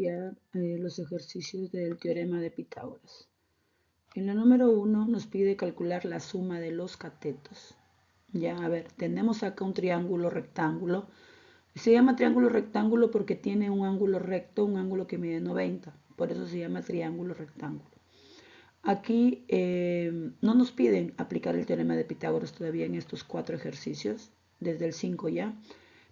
desarrollar los ejercicios del teorema de Pitágoras. En la número 1 nos pide calcular la suma de los catetos. Ya, a ver, tenemos acá un triángulo rectángulo. Se llama triángulo rectángulo porque tiene un ángulo recto, un ángulo que mide 90. Por eso se llama triángulo rectángulo. Aquí no nos piden aplicar el teorema de Pitágoras todavía en estos 4 ejercicios, desde el 5 ya.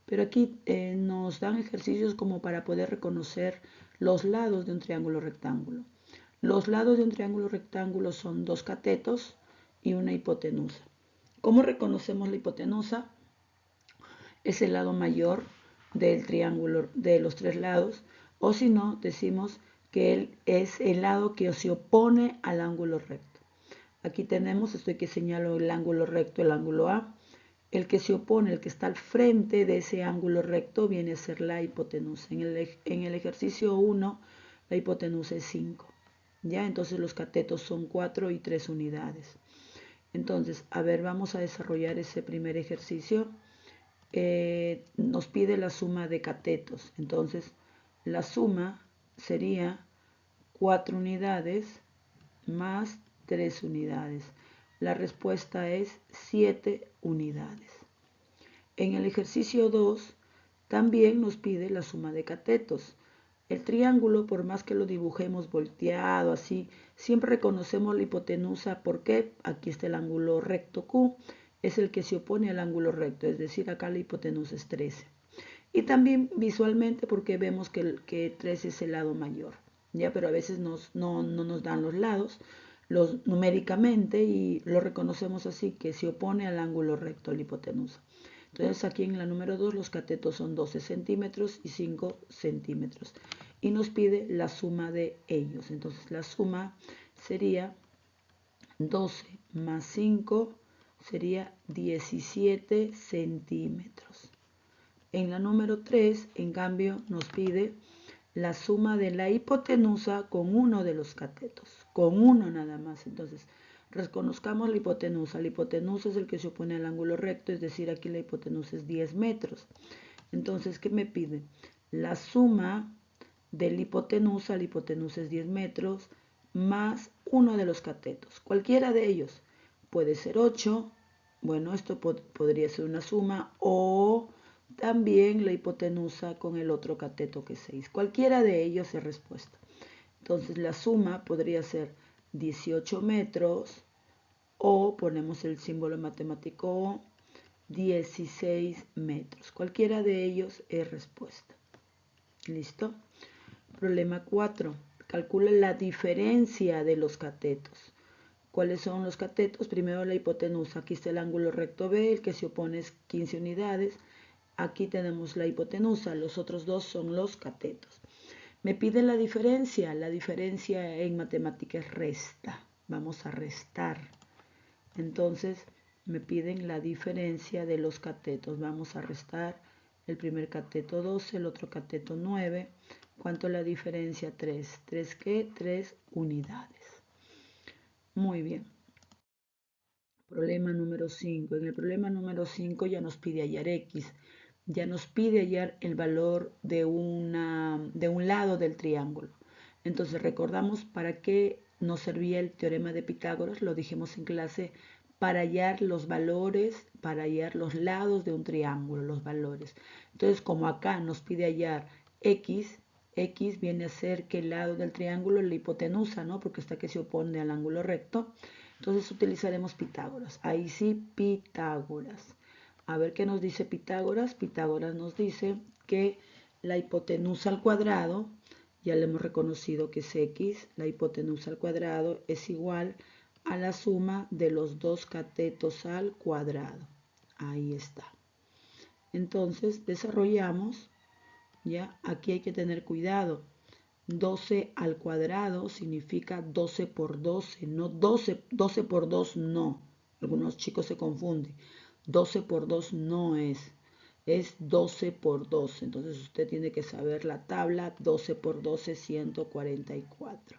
Pero aquí nos dan ejercicios como para poder reconocer los lados de un triángulo rectángulo. Los lados de un triángulo rectángulo son 2 catetos y una hipotenusa. ¿Cómo reconocemos la hipotenusa? Es el lado mayor del triángulo de los 3 lados, o si no, decimos que él es el lado que se opone al ángulo recto. Aquí tenemos, esto que señalo el ángulo recto, el ángulo A. El que se opone, el que está al frente de ese ángulo recto, viene a ser la hipotenusa. En el ejercicio 1, la hipotenusa es 5. ¿Ya? Entonces los catetos son 4 y 3 unidades. Entonces, a ver, vamos a desarrollar ese primer ejercicio. Nos pide la suma de catetos. Entonces, la suma sería 4 unidades más 3 unidades. La respuesta es 7 unidades. En el ejercicio 2 también nos pide la suma de catetos. El triángulo, por más que lo dibujemos volteado así, siempre reconocemos la hipotenusa. ¿Por qué? Aquí está el ángulo recto Q, es el que se opone al ángulo recto, es decir, acá la hipotenusa es 13. Y también visualmente porque vemos que 13 es el lado mayor, ¿ya? Pero a veces no nos dan los lados numéricamente y lo reconocemos así, que se opone al ángulo recto, a la hipotenusa. Entonces aquí en la número 2 los catetos son 12 centímetros y 5 centímetros. Y nos pide la suma de ellos. Entonces la suma sería 12 más 5 sería 17 centímetros. En la número 3, en cambio, nos pide la suma de la hipotenusa con uno de los catetos, con uno nada más. Entonces, reconozcamos la hipotenusa. La hipotenusa es el que se opone al ángulo recto, es decir, aquí la hipotenusa es 10 metros. Entonces, ¿qué me pide? La suma de la hipotenusa es 10 metros, más uno de los catetos. Cualquiera de ellos puede ser 8. Bueno, esto podría ser una suma, o también la hipotenusa con el otro cateto que es 6. Cualquiera de ellos es respuesta. Entonces la suma podría ser 18 metros o ponemos el símbolo matemático 16 metros. Cualquiera de ellos es respuesta. ¿Listo? Problema 4. Calcula la diferencia de los catetos. ¿Cuáles son los catetos? Primero la hipotenusa. Aquí está el ángulo recto B, el que se opone es 15 unidades. Aquí tenemos la hipotenusa, los otros dos son los catetos. Me pide la diferencia en matemática es resta. Vamos a restar. Entonces me piden la diferencia de los catetos. Vamos a restar el primer cateto 12, el otro cateto 9. ¿Cuánto es la diferencia? 3. ¿3 qué? 3 unidades. Muy bien. Problema número 5. En el problema número 5 ya nos pide hallar X. Ya nos pide hallar el valor de un lado del triángulo. Entonces recordamos para qué nos servía el teorema de Pitágoras, lo dijimos en clase, para hallar los valores, para hallar los lados de un triángulo, los valores. Entonces como acá nos pide hallar X, X viene a ser que el lado del triángulo es la hipotenusa, ¿no? Porque está que se opone al ángulo recto. Entonces utilizaremos Pitágoras. Ahí sí, Pitágoras. A ver qué nos dice Pitágoras. Pitágoras nos dice que la hipotenusa al cuadrado, ya le hemos reconocido que es X, la hipotenusa al cuadrado es igual a la suma de los dos catetos al cuadrado. Ahí está. Entonces desarrollamos, ya, aquí hay que tener cuidado. 12 al cuadrado significa 12 por 12, no 12 por 2 no. Algunos chicos se confunden. 12 por 2 no es 12 por 12. Entonces usted tiene que saber la tabla. 12 por 12, 144.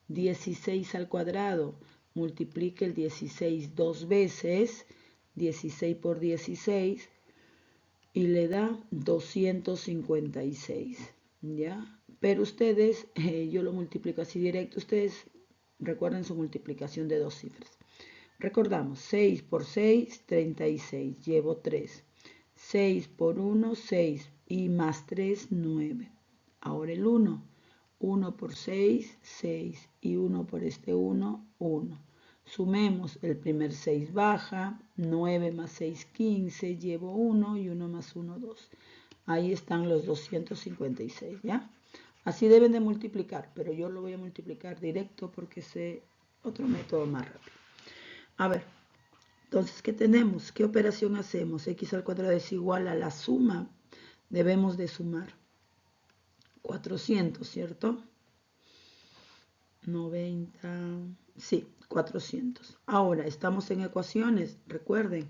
16 al cuadrado, multiplique el 16 dos veces, 16 por 16, y le da 256, ¿ya? Pero ustedes, yo lo multiplico así directo, ustedes recuerden su multiplicación de dos cifras. Recordamos, 6 por 6, 36, llevo 3. 6 por 1, 6 y más 3, 9. Ahora el 1. 1 por 6, 6 y 1 por este 1, 1. Sumemos, el primer 6 baja, 9 más 6, 15, llevo 1 y 1 más 1, 2. Ahí están los 256, ¿ya? Así deben de multiplicar, pero yo lo voy a multiplicar directo porque sé otro método más rápido. A ver, entonces, ¿qué tenemos? ¿Qué operación hacemos? X al cuadrado es igual a la suma. Debemos de sumar 400, ¿cierto? 90, sí, 400. Ahora, estamos en ecuaciones, recuerden.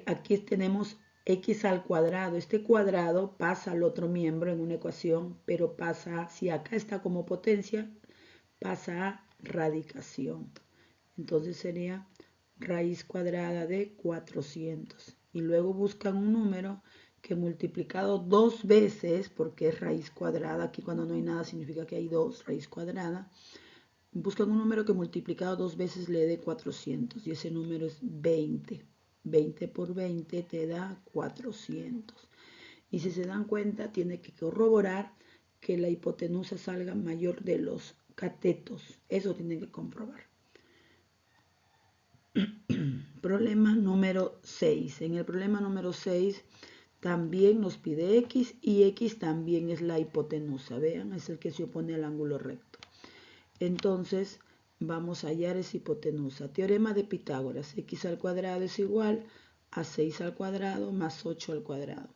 Aquí tenemos x al cuadrado. Este cuadrado pasa al otro miembro en una ecuación, pero pasa, si acá está como potencia, pasa a radicación. Entonces sería raíz cuadrada de 400. Y luego buscan un número que multiplicado dos veces, porque es raíz cuadrada, aquí cuando no hay nada significa que hay dos, raíz cuadrada. Buscan un número que multiplicado dos veces le dé 400 y ese número es 20. 20 por 20 te da 400. Y si se dan cuenta, tiene que corroborar que la hipotenusa salga mayor de los catetos. Eso tienen que comprobar. Problema número 6. En el problema número 6 también nos pide x y x también es la hipotenusa. Vean, es el que se opone al ángulo recto. Entonces, vamos a hallar esa hipotenusa. Teorema de Pitágoras. X al cuadrado es igual a 6 al cuadrado más 8 al cuadrado.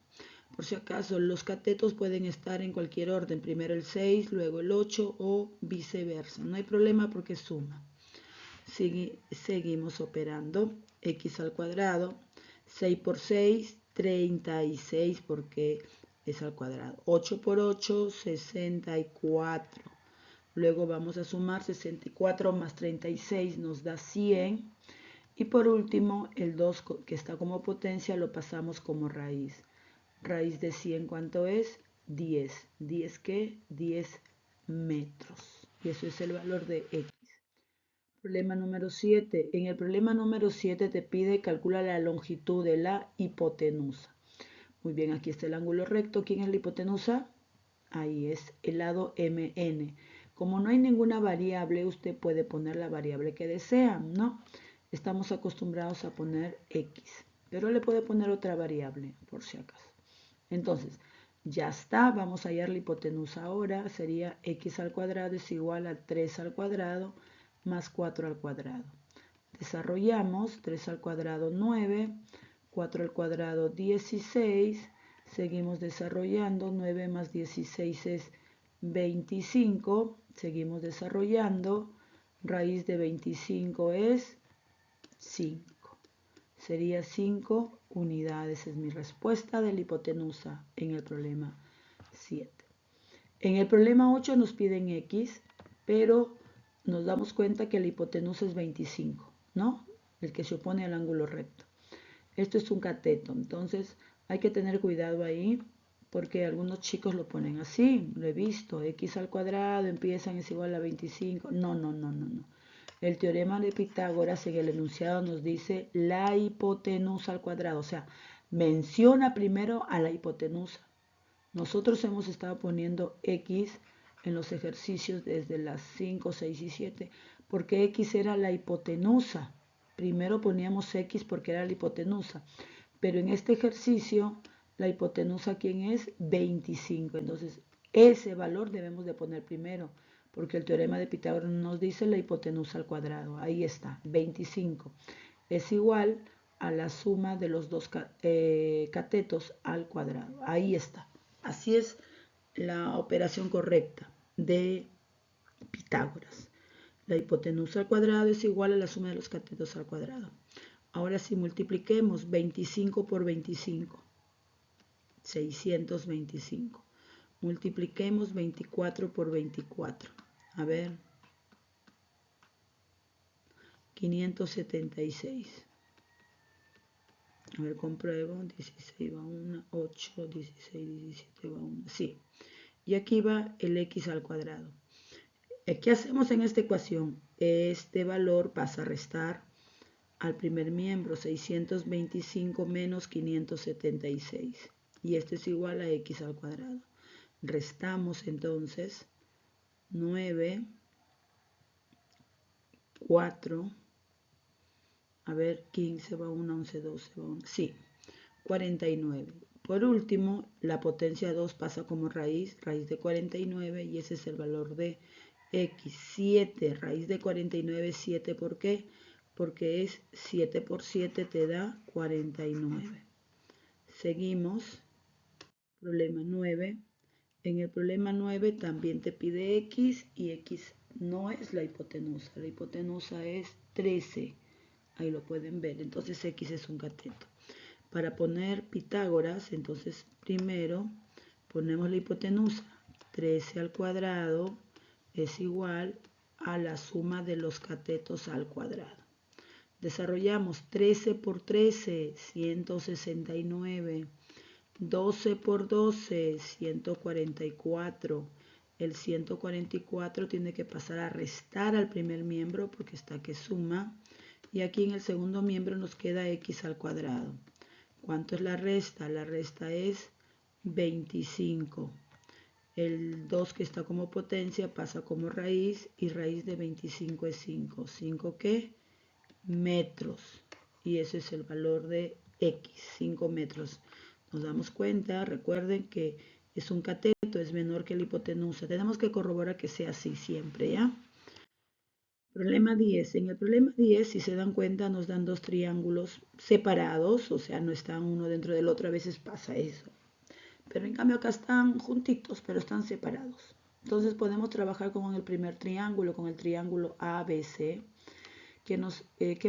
Por si acaso, los catetos pueden estar en cualquier orden. Primero el 6, luego el 8 o viceversa. No hay problema porque suma. Seguimos operando. X al cuadrado. 6 por 6, 36 porque es al cuadrado. 8 por 8, 64. Luego vamos a sumar 64 más 36 nos da 100. Y por último, el 2 que está como potencia lo pasamos como raíz. Raíz de 100, ¿cuánto es? 10. ¿10 qué? 10 metros. Y eso es el valor de X. Problema número 7. En el problema número 7 te pide calcular la longitud de la hipotenusa. Muy bien, aquí está el ángulo recto. ¿Quién es la hipotenusa? Ahí es el lado MN. Como no hay ninguna variable, usted puede poner la variable que desea, ¿no? Estamos acostumbrados a poner X, pero le puede poner otra variable, por si acaso. Entonces, ya está, vamos a hallar la hipotenusa ahora. Sería X al cuadrado es igual a 3 al cuadrado más 4 al cuadrado. Desarrollamos 3 al cuadrado 9, 4 al cuadrado 16, seguimos desarrollando, 9 más 16 es 25, seguimos desarrollando, raíz de 25 es 5, sería 5 unidades, es mi respuesta de la hipotenusa en el problema 7. En el problema 8 nos piden X, pero nos damos cuenta que la hipotenusa es 25, ¿no? El que se opone al ángulo recto. Esto es un cateto, entonces hay que tener cuidado ahí porque algunos chicos lo ponen así, lo he visto, X al cuadrado empiezan es igual a 25. No. El teorema de Pitágoras en el enunciado nos dice la hipotenusa al cuadrado, o sea, menciona primero a la hipotenusa. Nosotros hemos estado poniendo X en los ejercicios desde las 5, 6 y 7, porque X era la hipotenusa. Primero poníamos X porque era la hipotenusa, pero en este ejercicio la hipotenusa, ¿quién es? 25. Entonces, ese valor debemos de poner primero, porque el teorema de Pitágoras nos dice la hipotenusa al cuadrado. Ahí está, 25. Es igual a la suma de los dos catetos al cuadrado. Ahí está. Así es la operación correcta de Pitágoras. La hipotenusa al cuadrado es igual a la suma de los catetos al cuadrado. Ahora si multipliquemos 25 por 25, 625. Multipliquemos 24 por 24. A ver, 576. A ver, compruebo. 16 va 1, 8, 16, 17 va 1. Sí. Y aquí va el x al cuadrado. ¿Qué hacemos en esta ecuación? Este valor pasa a restar al primer miembro, 625 menos 576. Y esto es igual a x al cuadrado. Restamos entonces 9, 4, a ver, 15 va 1, 11, 12, va 1, sí, 49. Por último, la potencia 2 pasa como raíz de 49 y ese es el valor de x. 7, raíz de 49 es 7, ¿por qué? Porque es 7 por 7 te da 49. Seguimos, problema 9. En el problema 9 también te pide x y x no es la hipotenusa. La hipotenusa es 13. Ahí lo pueden ver. Entonces x es un cateto. Para poner Pitágoras, entonces primero ponemos la hipotenusa. 13 al cuadrado es igual a la suma de los catetos al cuadrado. Desarrollamos 13 por 13, 169. 12 por 12, 144. El 144 tiene que pasar a restar al primer miembro porque está que suma. Y aquí en el segundo miembro nos queda x al cuadrado. ¿Cuánto es la resta? La resta es 25. El 2 que está como potencia pasa como raíz y raíz de 25 es 5. ¿5 qué? Metros. Y ese es el valor de x, 5 metros. Nos damos cuenta, recuerden que es un cateto, es menor que la hipotenusa. Tenemos que corroborar que sea así siempre, ¿ya? Problema 10. En el problema 10, si se dan cuenta, nos dan dos triángulos separados, o sea, no están uno dentro del otro, a veces pasa eso. Pero en cambio acá están juntitos, pero están separados. Entonces podemos trabajar con el primer triángulo, con el triángulo ABC, que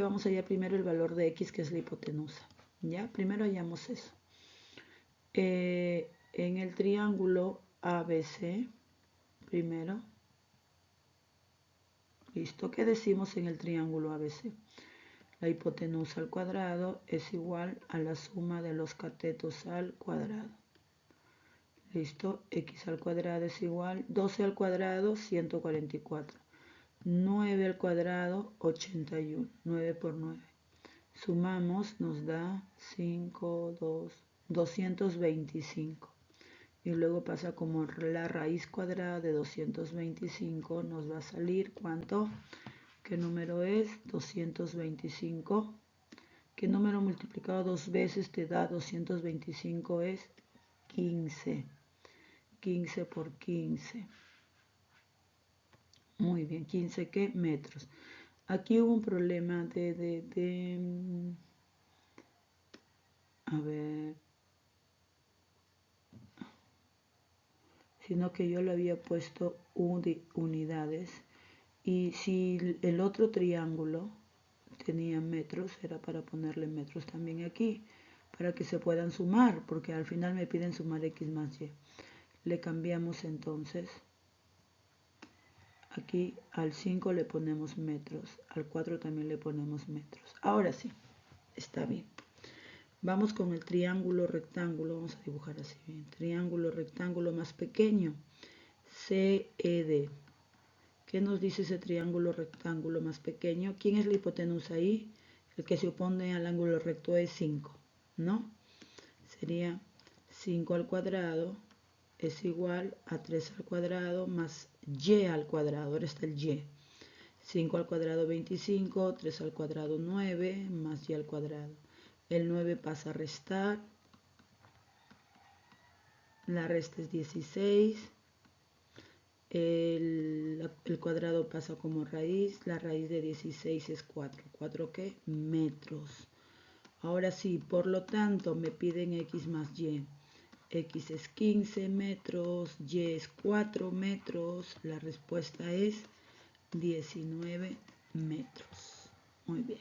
vamos a hallar primero el valor de x, que es la hipotenusa. ¿Ya? Primero hallamos eso. En el triángulo ABC, primero, listo, ¿qué decimos en el triángulo ABC? La hipotenusa al cuadrado es igual a la suma de los catetos al cuadrado. Listo, x al cuadrado es igual, 12 al cuadrado, 144. 9 al cuadrado, 81. 9 por 9. Sumamos, nos da 225. Y luego pasa como la raíz cuadrada de 225, nos va a salir, ¿cuánto? ¿Qué número es? 225. ¿Qué número multiplicado dos veces te da 225? Es 15. 15 por 15. Muy bien, 15 ¿qué? Metros. Aquí hubo un problema a ver, sino que yo le había puesto unidades y si el otro triángulo tenía metros, era para ponerle metros también aquí, para que se puedan sumar, porque al final me piden sumar x más y. Le cambiamos entonces, aquí al 5 le ponemos metros, al 4 también le ponemos metros. Ahora sí, está bien. Vamos con el triángulo rectángulo, vamos a dibujar así bien, triángulo rectángulo más pequeño, CED. ¿Qué nos dice ese triángulo rectángulo más pequeño? ¿Quién es la hipotenusa ahí? El que se opone al ángulo recto es 5, ¿no? Sería 5 al cuadrado es igual a 3 al cuadrado más y al cuadrado. Ahora está el y. 5 al cuadrado 25, 3 al cuadrado 9, más y al cuadrado. El 9 pasa a restar. La resta es 16. El cuadrado pasa como raíz. La raíz de 16 es 4. ¿4 qué? Metros. Ahora sí, por lo tanto, me piden x más y. X es 15 metros, y es 4 metros. La respuesta es 19 metros. Muy bien.